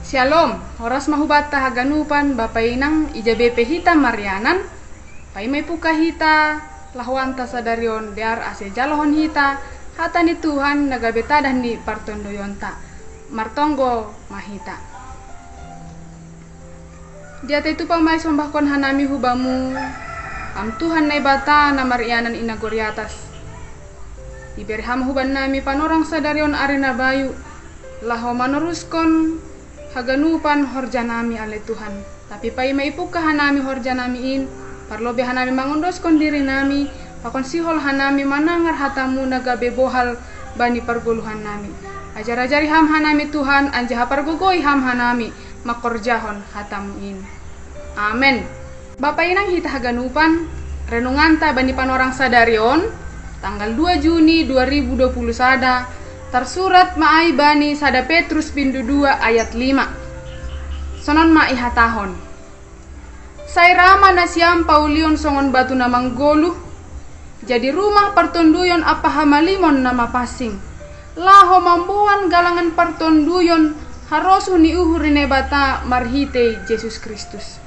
Shalom, horas mahubata haganupan bapainang ija bepe hita marianan, pai may puka hita, lahwanta sadarion dear ase jalohon hita, hata ni Tuhan nagabetadah ni partondoyonta, martonggo mahita. Diata itu pamay sombahkon hanami hubamu, am Tuhan na ibata na marianan inagoriatas. Iberham huban nami panorang sadarion arena bayu, laho manuruskon haganupan horjanami ale Tuhan. Tapi pai maipuka hanami horjanamiin, parlobe hanami mangundoskon diri nami, pakon sihol hanami manangar hatamu nagabe bohal bani pargoluhan nami. Ajar-ajari ham hanami Tuhan, anja pargogoi ham hanami, makorjahon hatamuin. Amen. Bapak inang hita haganupan, renunganta bani panorang sadarion, tanggal 2 Juni 2020 sada, tersurat maai bani sada Petrus pindu 2 ayat 5. Sonon maai hatahon. Sai rama na siam paulion songon batu na manggoluh, jadi rumah pertonduyon apa hamalimon nama pasing. Laho mambuan galangan pertonduyon harosu ni uhurine bata marhite Yesus Kristus.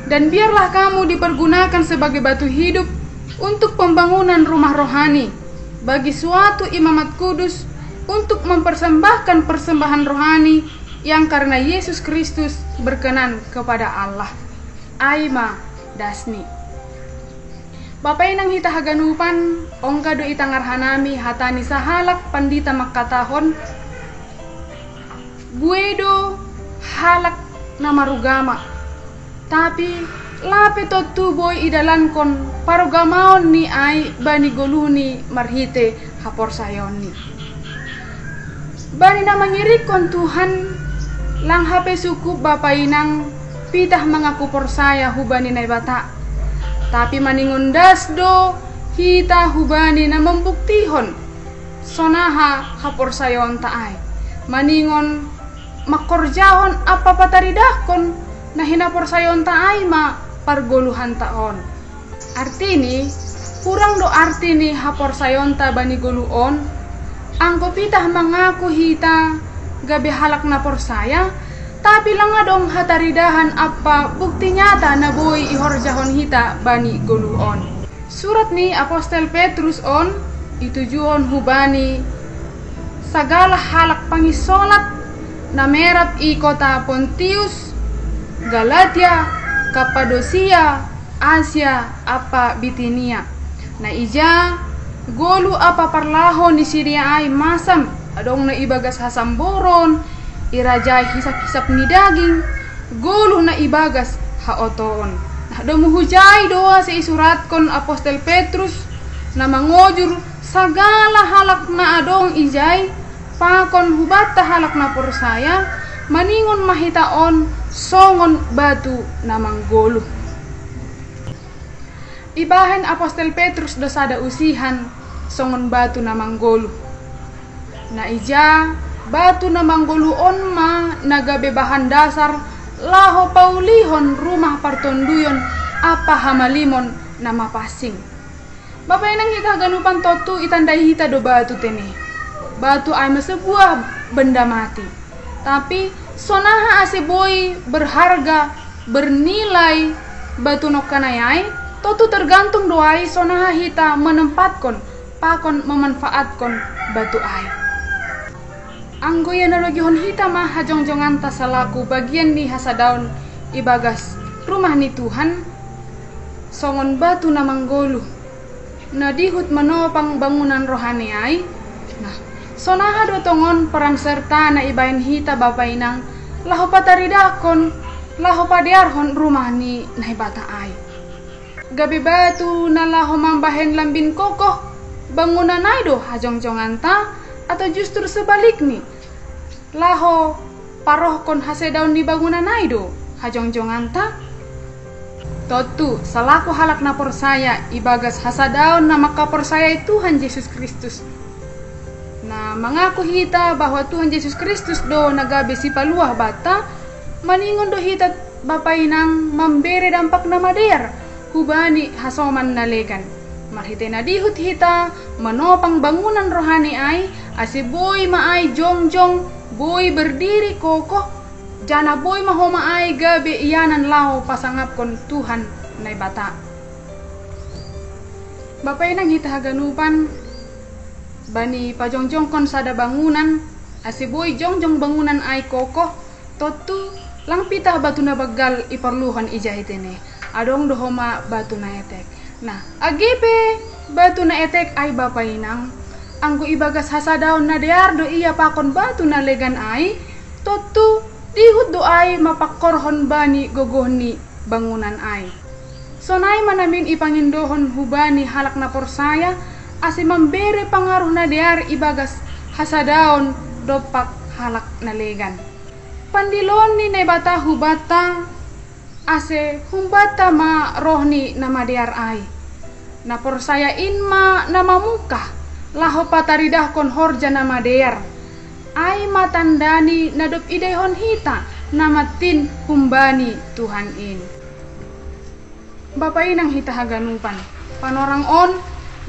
Dan biarlah kamu dipergunakan sebagai batu hidup untuk pembangunan rumah rohani bagi suatu imamat kudus untuk mempersembahkan persembahan rohani yang karena Yesus Kristus berkenan kepada Allah. Aima Dasni. Bapak inang hita haganupan ongkado itangar hanami hatani sahalak pandita makatahon guedo halak namarugama tapi lape totu boy idalankon parugamaon ni ay bani goluni marhite hapor sayoni. Bani na mangirikon Tuhan lang hape suku bapa inang pitah mengaku porsaya hubani na bata. Tapi maningundas do hita hubani na membuktihon sonaha hapor sayon taay. Maningon makorjahon apa pataridahkon na hinapor sayon taay ma pargoluhan taon. Artini, kurang do artini hapor sayon ta bani goluon, angko pitah mengaku hita gabe halak na porsaya, tapi lang adong hataridahan apa bukti nyata na boy ihorjahon hita bani goluon. Surat ni Apostel Petrus on itujuon hubani sagala halak pangisolat na merap i kota Pontius, Galatia, Kapadosia, Asia, apa Bitinia. Na ija golu apa parlahon di Syria ay masam adong na ibagas hasamboron, irajay hisap-hisap ni daging, golu na ibagas haotoon. Nah domuhujay doa sa isurat kon Apostel Petrus na mangojur sagala halak na adong ijay pakon hubata halak na porsaya maningon mahitaon songon batu na manggoluh. Ibahan Apostel Petrus dosada usihan songon batu na manggoluh. Na ija batu na manggoluon ma nagabe bahan dasar laho paulihon rumah partonduyon apa hamalimon na mapasing. Bapak inang hita ganupan totu itandai hita do batu tene. Batu ay sebuah benda mati. Tapi sonaha ase boy berharga, bernilai batu nokanayai, totu tergantung doai sonaha hita menempatkan, pakon memanfaatkan batu ai. Anggoya nalogihon hita mah hajongjongan tasalaku bagian ni hasadaun ibagas rumah ni Tuhan, songon batu na manggoluh, na dihut menopang bangunan rohani ai. Nah, sonaha do tongon peran serta na ibain hita bapa inang laho pataridakon laho padearhon rumah ni naibata ai. Gabi batu na laho mambahen lambin kokoh bangunan ay do hajongjongan ta atau justru sebalik ni laho parohkon hasedaun di bangunan ay do hajongjongan ta. Totu salaku halak na porsaya ibagas hasadaun na makaporsaya Tuhan Yesus Kristus. Na mengaku hita bahwa Tuhan Yesus Kristus do nagabe si paluah bata, maningon do hita bapa inang memberi dampak na mader hubani hasoman nalegan. Mahite na dihut hita menopang bangunan rohani ay asiboy maay jongjong boy berdiri kokoh Jana boy mahoma ay gabi iyanan lao pasangap kon Tuhan na bata. Bapay nang hitahaganupan bani pajongjong kon sada bangunan asiboy jongjong bangunan ay kokoh totu lang pitah batu na bagal iparluhan ijahitene adong dohoma batu na etek. Nah agipe batu na etek ay bapay nang anggo ibagas hasadaon na dear do iya pakon batu na legan ay totu dihud do ay mapakorhon bani gogohni bangunan ay. Sonay manamin ipangindohon hubani halak na porsaya asi mambere pangaruh na dear ibagas hasadaon dopak halak na legan. Pandilon ni nebata hubata ase humbata ma rohni nama dear ay. Na porsaya inma nama muka laho pataridah kon horja nama dear. Ay matandani nadop idehon hita namatin humbani Tuhan in. Bapak inang hita haganupan panorang on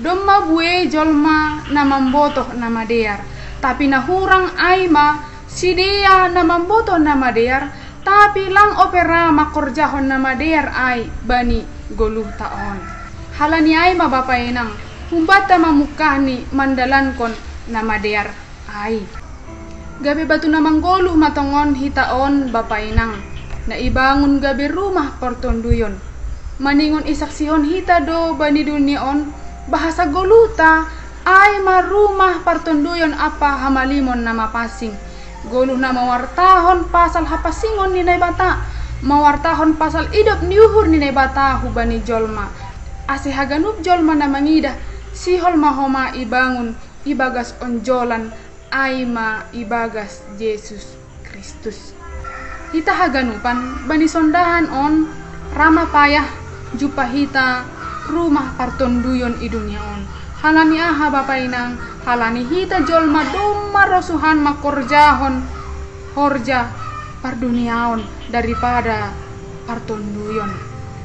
domma bue jolma namambotoh nama dear tapi nahurang aima si dia namambotoh nama dear tapi lang opera makorjahon nama dear ay bani goluh taon. Halani aima bapak inang humbata mamukahni mandalankon nama dear ay. Gabi batu namang goluh matongon hitaon bapak inang na ibangun gabi rumah portonduyon maningon isaksihon hita do bani duniaon bahasa goluta ay marumah portonduyon apa hamalimon nama pasing goluh na mawartahon pasal hapasingon ni bata mawartahon pasal idop niuhur ni bata hubani jolma ase haganup jolma na mangidah sihol mahoma ibangun ibagas onjolan aima ibagas Yesus Kristus. Hita haganupan bani sondahan on rama payah jupa hita rumah partonduyon i dunia on. Halani aha bapak inang halani hita jolma domma rosuhan makorjahon horja parduniaon daripada partonduyon.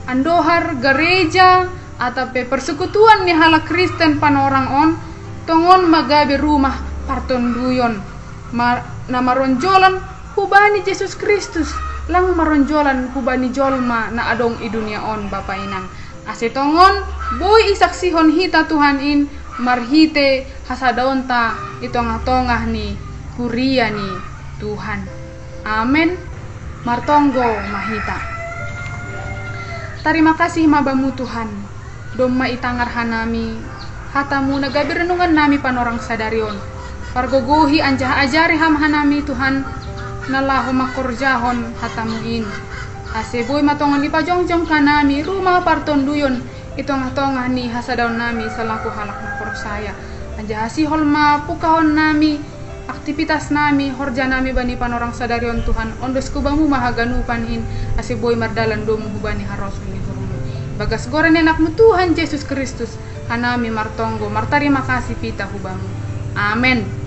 Andohar gereja atau persekutuan ni hala Kristen panorang on tongon magabe rumah partonduyon na maronjolan hubani Yesus Kristus lang maronjolan hubani jolma na adong i dunia on bapak inang ase tongon boy isaksihon hita Tuhan in marhite hasadaon ta itongah-tongah ni huria ni Tuhan. Amen. Martonggo mahita. Terima kasih mabamu Tuhan domma itangar hanami hatamu nagabi renungan nami panorang sadarion pargogohi anjah ajari ham hanami Tuhan nalahu makorjahon hatamuin aseboy matongan di pajongjong kanami rumah partonduyon itong-tongah ni hasadaon nami salaku halak na porsaya anjah asihol mapukahon nami aktivitas nami horja nami bani panorang sadarion Tuhan ondos kubamu mahaganupan in aseboy mardalan domu hubani harosun ni hurumu bagas goren enakmu Tuhan Yesus Kristus hanami martonggo martarima kasih pita hubamu. Amen.